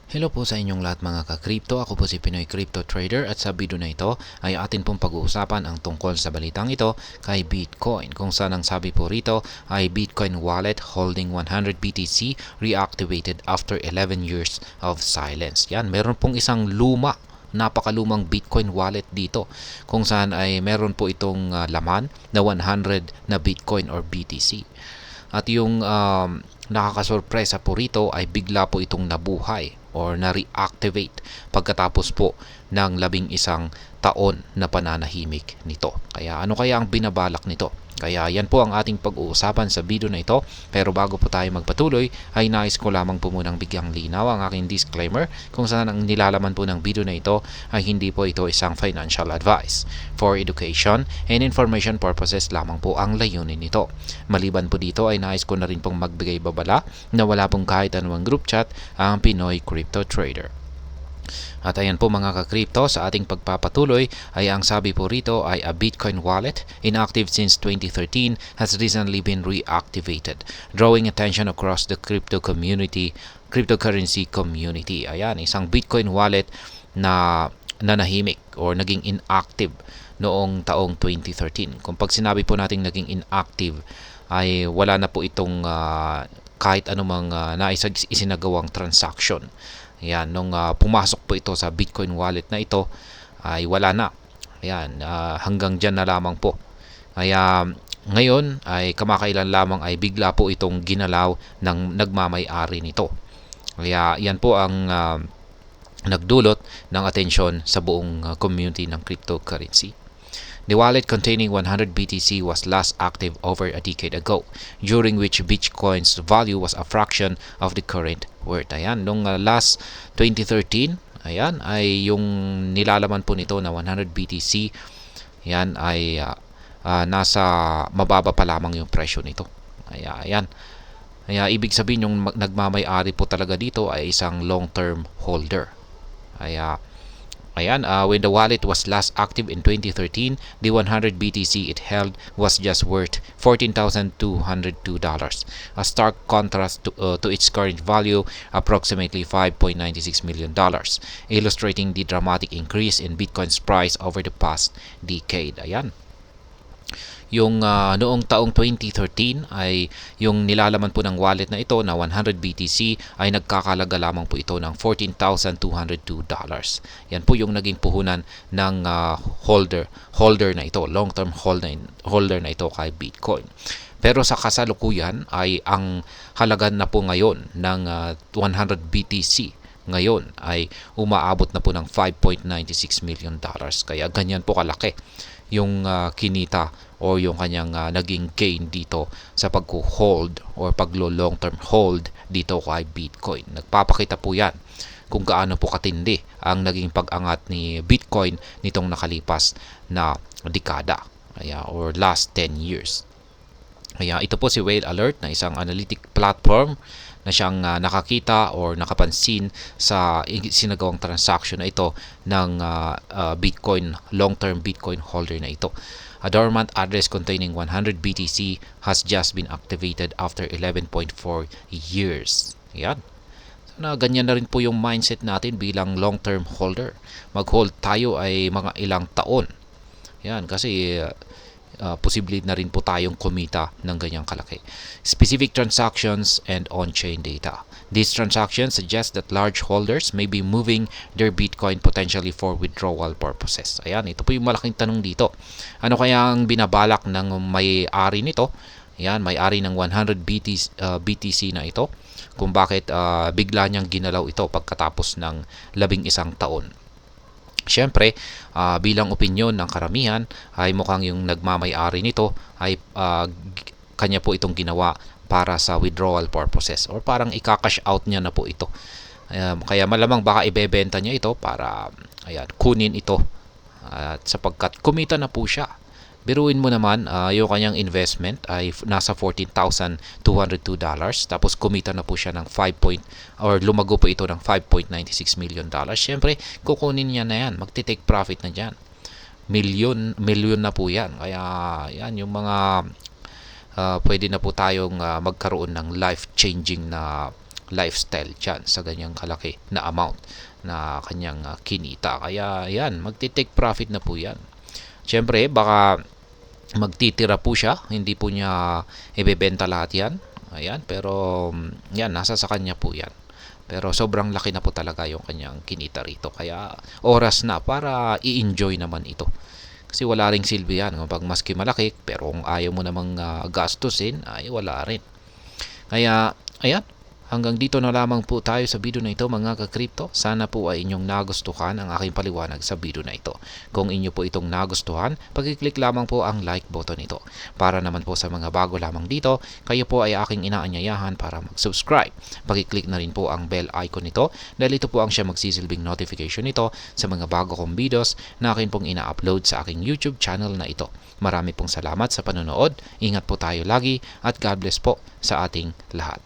Hello po sa inyong lahat mga ka-crypto. Ako po si Pinoy Crypto Trader at sa video na ito ay atin pong pag-uusapan ang tungkol sa balitang ito kay Bitcoin, kung saan ang sabi po rito ay Bitcoin wallet holding 100 BTC reactivated after 11 years of silence. Yan, meron pong isang napakalumang Bitcoin wallet dito kung saan ay meron po itong laman na 100 na Bitcoin or BTC. At yung nakakasurpresa po rito ay bigla po itong nabuhay or na-reactivate pagkatapos po ng 11 taon na pananahimik nito. Kaya ano kaya ang binabalak nito? Kaya yan po ang ating pag-uusapan sa video na ito. Pero bago po tayo magpatuloy, ay nais ko lamang po munang bigyang linaw ang aking disclaimer kung saan ang nilalaman po ng video na ito ay hindi po ito isang financial advice. For education and information purposes lamang po ang layunin nito. Maliban po dito ay nais ko na rin pong magbigay babala na wala pong kahit anumang group chat ang Pinoy Crypto Trader. At ayan po mga ka-crypto, sa ating pagpapatuloy ay ang sabi po rito ay a Bitcoin wallet inactive since 2013 has recently been reactivated, drawing attention across the cryptocurrency community. Ayan, isang Bitcoin wallet na nanahimik or naging inactive noong taong 2013. Kung pag sinabi po nating naging inactive ay wala na po itong kahit anumang isinagawang transaction. Ayan, nung pumasok po ito sa Bitcoin wallet na ito ay wala na. Ayan, hanggang dyan na lamang po. Kaya ngayon ay kamakailan lamang ay bigla po itong ginalaw ng nagmamay-ari nito. Kaya yan po ang nagdulot ng atensyon sa buong community ng cryptocurrency. The wallet containing 100 BTC was last active over a decade ago, during which Bitcoin's value was a fraction of the current worth. Ayan, nung last 2013, ayan, ay yung nilalaman po nito na 100 BTC, ayan, ay nasa mababa pa lamang yung presyo nito. Ayan. Kaya ibig sabihin yung nagmamay-ari po talaga dito ay isang long-term holder. Ayan, when the wallet was last active in 2013, the 100 BTC it held was just worth $14,202, a stark contrast to its current value, approximately $5.96 million, illustrating the dramatic increase in Bitcoin's price over the past decade. Ayan. Yung noong taong 2013 ay yung nilalaman po ng wallet na ito na 100 BTC ay nagkakalaga lamang po ito ng $14,202. Yan po yung naging puhunan ng holder na ito, long-term holder na ito kay Bitcoin. Pero sa kasalukuyan ay ang halaga na po ngayon ng 100 BTC ngayon ay umaabot na po ng $5.96 million. Kaya ganyan po kalaki yung kinita o yung kanyang naging gain dito sa pag-hold or paglo-long term hold dito kay Bitcoin. Nagpapakita po yan kung gaano po katindi ang naging pag-angat ni Bitcoin nitong nakalipas na dekada or last 10 years. Kaya ito po si Whale Alert na isang analytic platform na siyang nakakita or nakapansin sa sinagawang transaction na ito ng Bitcoin, long-term Bitcoin holder na ito. A dormant address containing 100 BTC has just been activated after 11.4 years. Yan. Na ganyan na rin po yung mindset natin bilang long-term holder. Mag-hold tayo ay mga ilang taon. Yan, kasi posible na rin po tayong kumita ng ganyang kalaki. Specific transactions and on-chain data. These transactions suggest that large holders may be moving their Bitcoin potentially for withdrawal purposes. Ayan, ito po yung malaking tanong dito. Ano kaya ang binabalak ng may-ari nito? Ayan, may-ari ng 100 BTC na ito. Kung bakit bigla niyang ginalaw ito pagkatapos ng 11 taon. Siyempre, bilang opinyon ng karamihan ay mukhang yung nagmamay-ari nito ay kanya po itong ginawa para sa withdrawal purposes or parang ika-cash out niya na po ito. Kaya malamang baka ibebenta niya ito para kunin ito at sapagkat kumita na po siya. Biruin mo naman, yung kanyang investment ay nasa $14,202 tapos kumita na po siya ng lumago po ito ng $5.96 million. Siyempre, kukunin niya na yan. Magti-take profit na dyan. Milyon na po yan. Kaya yan yung mga pwede na po tayong magkaroon ng life-changing na lifestyle dyan sa ganyang kalaki na amount na kanyang kinita. Kaya yan, magti-take profit na po yan. Siyempre, baka magtitira po siya, hindi po niya ibebenta lahat yan. Ayan, pero yan, nasa sa kanya po yan. Pero sobrang laki na po talaga yung kanyang kinita rito. Kaya oras na para i-enjoy naman ito. Kasi wala ring silbi yan. Kapag maski malaki, pero kung ayaw mo namang gastusin, ay wala rin. Kaya, ayan. Hanggang dito na lamang po tayo sa video na ito mga ka-crypto. Sana po ay inyong nagustuhan ang aking paliwanag sa video na ito. Kung inyo po itong nagustuhan, pag-click lamang po ang like button ito. Para naman po sa mga bago lamang dito, kayo po ay aking inaanyayahan para mag-subscribe. Pag-click na rin po ang bell icon nito dahil ito po ang siya magsisilbing notification nito sa mga bago kong videos na akin pong ina-upload sa aking YouTube channel na ito. Marami pong salamat sa panonood. Ingat po tayo lagi at God bless po sa ating lahat.